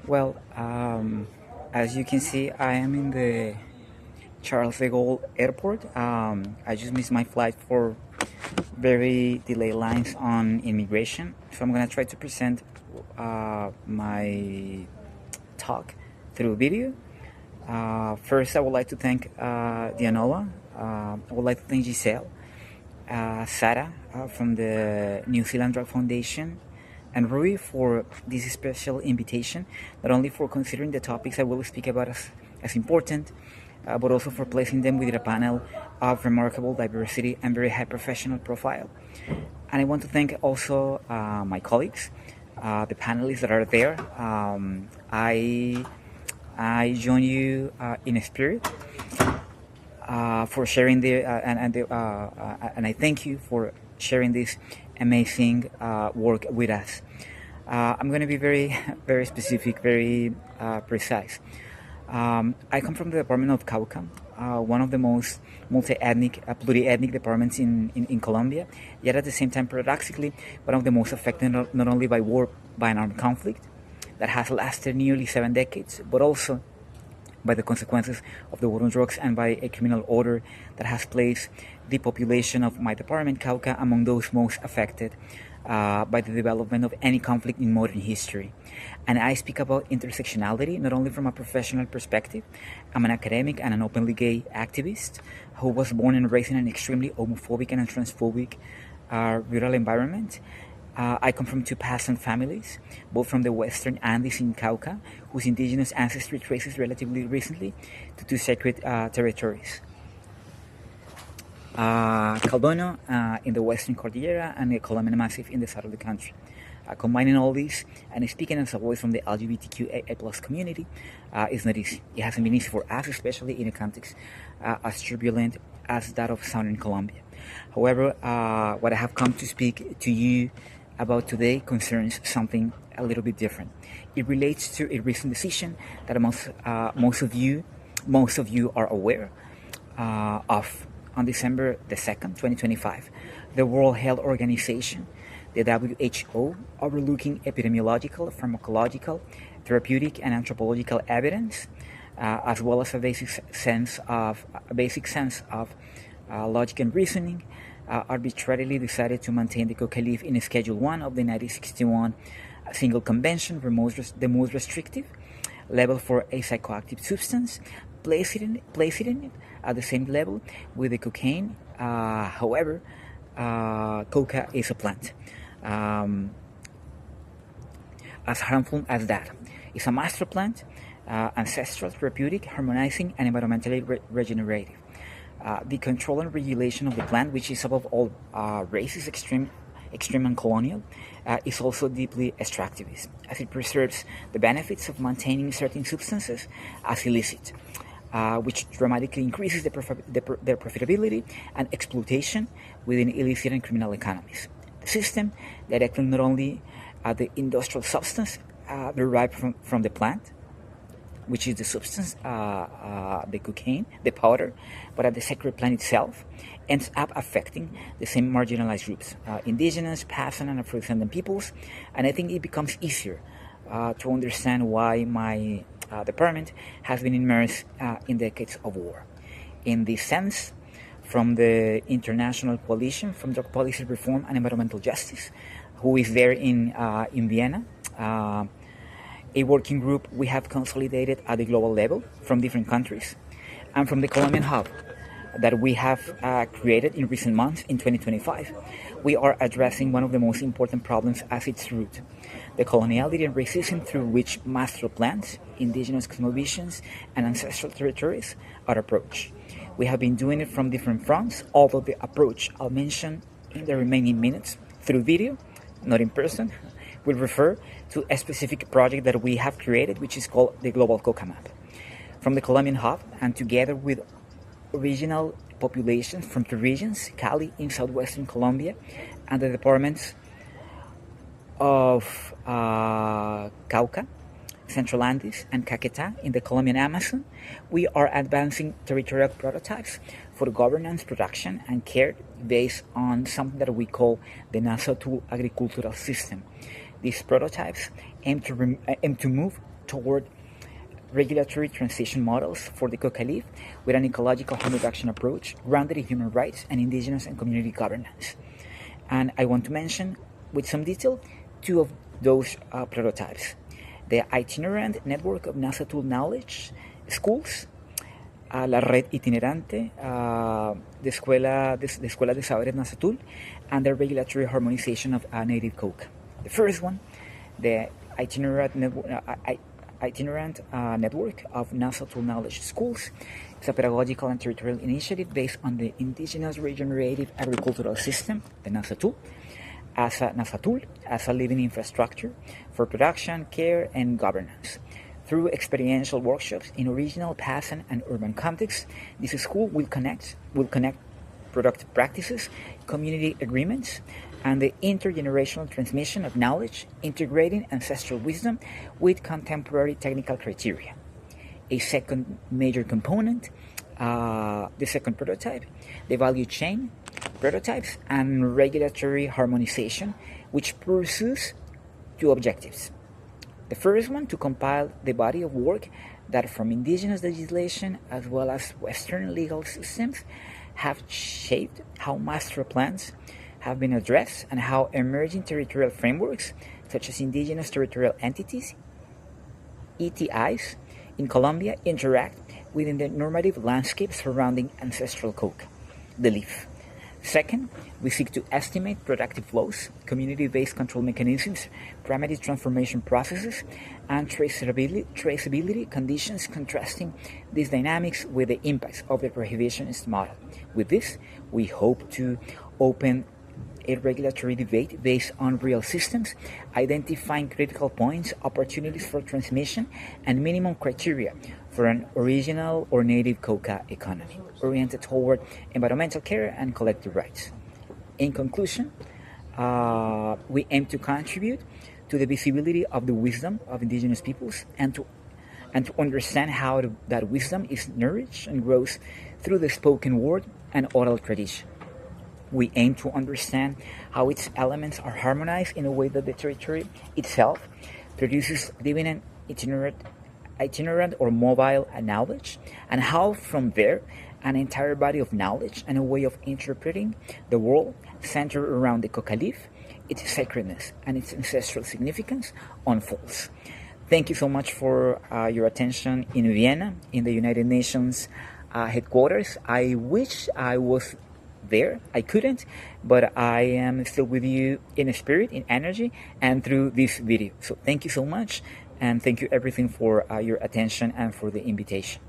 Well, as you can see, I am in the Charles de Gaulle Airport. I just missed my flight for very delayed lines on immigration. So I'm gonna try to present my talk through video. First, I would like to thank Dianova. I would like to thank Giselle, Sarah from the New Zealand Drug Foundation, and Rui for this special invitation, not only for considering the topics I will speak about as important, but also for placing them within a panel of remarkable diversity and very high professional profile. And I want to thank also my colleagues, the panelists that are there. I join you in a spirit for sharing and I thank you for sharing this amazing work with us. I'm going to be very, very specific, very precise. I come from the Department of Cauca, one of the most multi-ethnic, pluri-ethnic departments in Colombia, yet at the same time, paradoxically, one of the most affected not only by war, by an armed conflict that has lasted nearly 7 decades, but also by the consequences of the war on drugs and by a criminal order that has placed the population of my department, Cauca, among those most affected by the development of any conflict in modern history. And I speak about intersectionality not only from a professional perspective. I'm an academic and an openly gay activist who was born and raised in an extremely homophobic and transphobic rural environment. I come from two peasant families, both from the Western Andes in Cauca, whose indigenous ancestry traces relatively recently to two sacred territories. Caldono in the Western Cordillera and the Colombian Massif in the south of the country. Combining all these and speaking as a voice from the LGBTQIA+ community is not easy. It hasn't been easy for us, especially in a context as turbulent as that of southern Colombia. However, what I have come to speak to you about today concerns something a little bit different. It relates to a recent decision that most of you are aware of. On December the 2nd, 2025, the World Health Organization, the WHO, overlooking epidemiological, pharmacological, therapeutic, and anthropological evidence, as well as a basic sense of logic and reasoning, arbitrarily decided to maintain the coca leaf in Schedule 1 of the 1961 Single Convention, the most restrictive level for a psychoactive substance, place it in at the same level with the cocaine. However, coca is a plant. As harmful as that. It's a master plant, ancestral, therapeutic, harmonizing, and environmentally regenerative. The control and regulation of the plant, which is above all racist, extreme and colonial, is also deeply extractivist, as it preserves the benefits of maintaining certain substances as illicit, which dramatically increases their profitability and exploitation within illicit and criminal economies. The system directly not only the industrial substance derived from the plant, which is the substance, the cocaine, the powder, but at the sacred plant itself, ends up affecting the same marginalized groups, indigenous, peasant, and Afro-descendant peoples. And I think it becomes easier to understand why my department has been immersed in decades of war. In this sense, from the International Coalition from Drug Policy Reform and Environmental Justice, who is there in Vienna, a working group we have consolidated at the global level from different countries, and from the Colombian hub that we have created in recent months in 2025, we are addressing one of the most important problems at its root: the coloniality and racism through which master plants, indigenous cosmovisions, and ancestral territories are approached. We have been doing it from different fronts, although the approach I'll mention in the remaining minutes through video, not in person, will refer to a specific project that we have created, which is called the Global Coca Map. From the Colombian hub, and together with regional populations from the regions, Cali in southwestern Colombia, and the departments of Cauca, Central Andes, and Caquetá in the Colombian Amazon, we are advancing territorial prototypes for governance, production, and care based on something that we call the NASA tool agricultural system. These prototypes aim to move toward regulatory transition models for the coca leaf with an ecological harm reduction approach grounded in human rights and indigenous and community governance. And I want to mention with some detail two of those prototypes. The itinerant network of NASA Tool Knowledge Schools, la red itinerante de escuela de saberes NASA Tool, and the regulatory harmonization of native coca. The first one, the itinerant network of NASA Tool Knowledge Schools, is a pedagogical and territorial initiative based on the indigenous regenerative agricultural system, the NASA Tool, as a living infrastructure for production, care, and governance. Through experiential workshops in original, peasant, and urban contexts, this school will connect productive practices, community agreements, and the intergenerational transmission of knowledge, integrating ancestral wisdom with contemporary technical criteria. A second major component, the second prototype, the value chain prototypes and regulatory harmonization, which pursues two objectives. The first one, to compile the body of work that from indigenous legislation as well as Western legal systems have shaped how master plans have been addressed and how emerging territorial frameworks such as indigenous territorial entities, ETIs, in Colombia interact within the normative landscape surrounding ancestral coca, the leaf. Second, we seek to estimate productive flows, community-based control mechanisms, primitive transformation processes, and traceability conditions, contrasting these dynamics with the impacts of the prohibitionist model. With this, we hope to open a regulatory debate based on real systems, identifying critical points, opportunities for transmission, and minimum criteria for an original or native coca economy, oriented toward environmental care and collective rights. In conclusion, we aim to contribute to the visibility of the wisdom of indigenous peoples and to understand how that wisdom is nourished and grows through the spoken word and oral tradition. We aim to understand how its elements are harmonized in a way that the territory itself produces living and itinerant or mobile knowledge, and how from there an entire body of knowledge and a way of interpreting the world centered around the coca leaf, its sacredness and its ancestral significance unfolds. Thank you so much for your attention in Vienna, in the United Nations headquarters. I wish I was there. I couldn't, but I am still with you in spirit, in energy, and through this video. So thank you so much, and thank you everything for your attention and for the invitation.